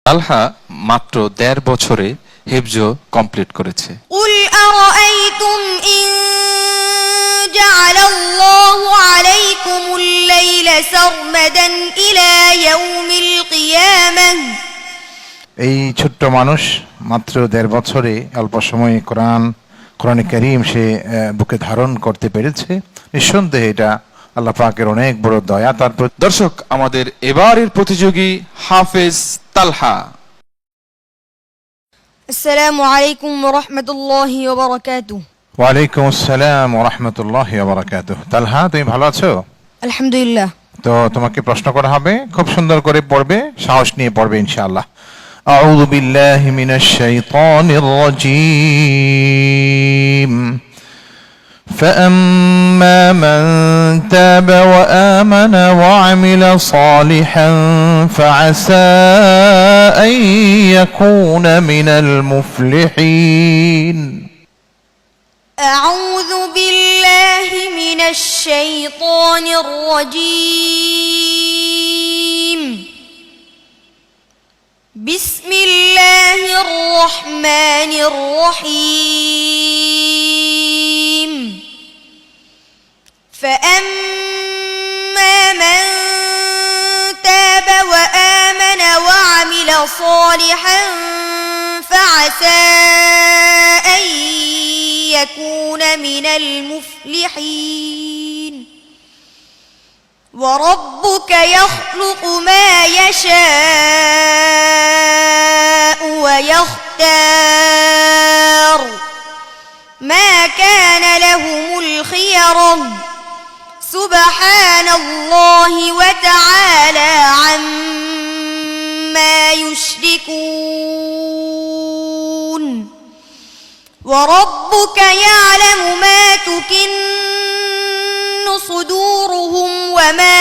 তালহা মাত্র ১.৫ বছরে হিফজ কমপ্লিট করেছে। قل أرأيتم إن جعل الله عليكم الليل سرمدا إلى يوم القيامة। এই ছোট্ট মানুষ মাত্র ১.৫ বছরে অল্প সময়ে কোরআন কারীম সে বুকে ধারণ করতে পেরেছে। নিঃসন্দেহে এটা আল্লাহ পাকের অনেক বড় দয়া তার প্রতি। দর্শক, আমাদের এবারের প্রতিযোগী হাফেজ তালহা। السلام عليكم ورحمة الله وبركاته। ওয়ালাইকুম আসসালাম ওয়া রাহমাতুল্লাহি ওয়া বারাকাতুহু। তালহা, তুমি ভালো আছো? الحمد لله। তো তোমাকে প্রশ্ন করা হবে, খুব সুন্দর করে পড়বে, সাহস নিয়ে পড়বে ইনশাআল্লাহ। আউযু বিল্লাহি মিনাশ শাইতানির রাজীম। فأما من تاب وآمن وعمل صالحا فعسى أن يكون من المفلحين. أعوذ بالله من الشيطان الرجيم. بسم الله الرحمن الرحيم. فأما من تاب وآمن وعمل صالحا فعسى أن يكون من المفلحين. وربك يخلق ما يشاء ويختار ما كان لهم الخيرة. سبحان الله وتعالى عما يشركون. وربك يعلم ما تكن صدورهم وما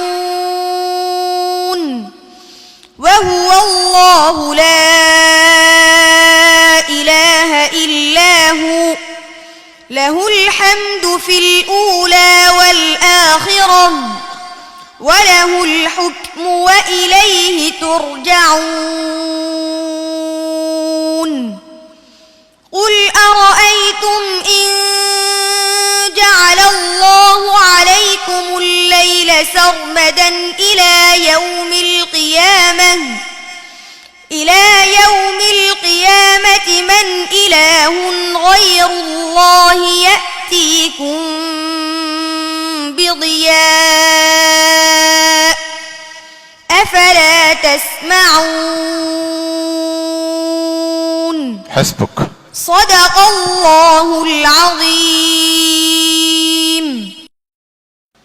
يعلنون. وهو الله لا إله إلا هو له الحمد في الأولى والآخرة وله الحكم وإليه ترجعون. قل أرأيتم إن جعل الله عليكم الليل سرمدا إلى يوم القيامة من إله غير الله يأتيكم بضياء أفلا تسمعون. حسبك. صدق الله العظيم.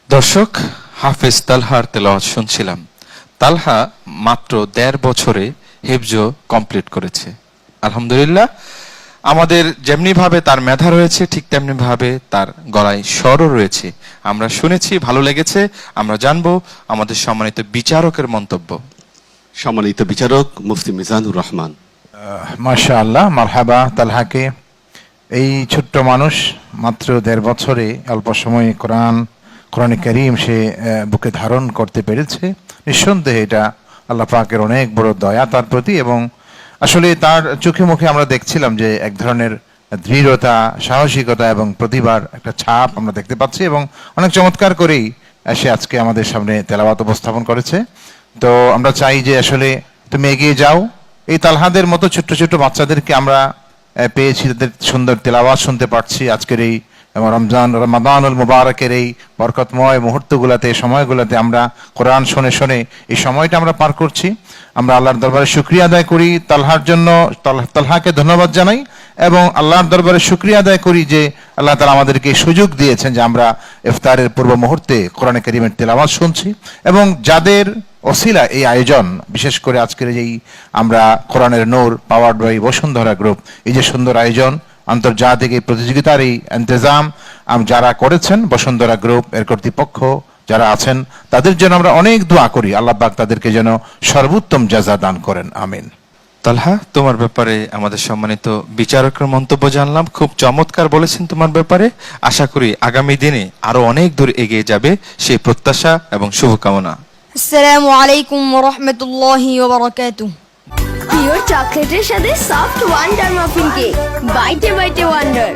দর্শক, হাফেজ তালহার তেলাওয়াত শুনছিলাম। তালহা মাত্র ১.৫ বছরে হিফজ কমপ্লিট করেছে। আলহামদুলিল্লাহ। আমাদের যেমনি ভাবে তার মেধা রয়েছে, ঠিক তেমনি ভাবে তার গলায় স্বরও রয়েছে। আমরা শুনেছি, ভালো লেগেছে। আমরা জানবো আমাদের সম্মানিত বিচারকের মন্তব্য। সম্মানিত বিচারক মুফতি মিজানুর রহমান। মাশাআল্লাহ, মারহাবা তালহাকে। এই ছোট্ট মানুষ মাত্র ১.৫ বছরে অল্প সময়ে কোরআন কারীম সে বুকে ধারণ করতে পেরেছে। নিঃসন্দেহে এটা আল্লাহ পাকের অনেক বড় দয়া তার প্রতি। এবং আসলে তার চোখে মুখে আমরা দেখছিলাম যে এক ধরনের দৃঢ়তা, সাহসিকতা এবং প্রতিভার একটা ছাপ আমরা দেখতে পাচ্ছি। এবং অনেক চমৎকার করেই সে আজকে আমাদের সামনে তেলাওয়াত উপস্থাপন করেছে। তো আমরা চাই যে আসলে তুমি এগিয়ে যাও। এই তালহাদের মতো ছোট্ট ছোট্ট বাচ্চাদেরকে আমরা পেয়েছি, তাদের সুন্দর তেলাওয়াত শুনতে পারছি আজকের এই রমাদানুল মুবারকের এই বরকতময় মুহূর্তগুলোতে, সময়গুলোতে আমরা কোরআন শুনে শুনে এই সময়টা আমরা পার করছি। আমরা আল্লাহর দরবারে শুকরিয়া আদায় করি তালহার জন্য, তালহাকে ধন্যবাদ জানাই এবং আল্লাহর দরবারে শুকরিয়া আদায় করি যে আল্লাহ তাআলা আমাদেরকে সুযোগ দিয়েছেন যে আমরা ইফতারের পূর্ব মুহূর্তে কোরআন কারীমের তেলাওয়াত শুনছি। এবং যাদের ওসিলা এই আয়োজন, বিশেষ করে আজকের এই আমরা কোরআনের নূর পাওয়ার্ড বাই বসুন্ধরা গ্রুপ, এই যে সুন্দর আয়োজন, আন্তর্জাতিক এই প্রতিযোগিতার এই ইন্তজাম যারা করেছেন, বসুন্ধরা গ্রুপ এর কর্তৃপক্ষ যারা আছেন, তাদের জন্য আমরা অনেক দোয়া করি আল্লাহ পাক তাদেরকে যেন সর্বোত্তম জাযা দান করেন, আমিন। তালহা, তোমার ব্যাপারে আমাদের সম্মানিত বিচারকের মন্তব্য জানলাম, খুব চমৎকার বলেছেন তোমার ব্যাপারে। আশা করি আগামী দিনে আরো অনেক দূর এগিয়ে যাবে, সেই প্রত্যাশা এবং শুভকামনা। السلام عليكم ورحمة الله وبركاته. পিওর চকলেটের সাথে সফট ওয়ান্ডার মাফিন কেক, বাইটে বাইটে ওয়ান্ডার।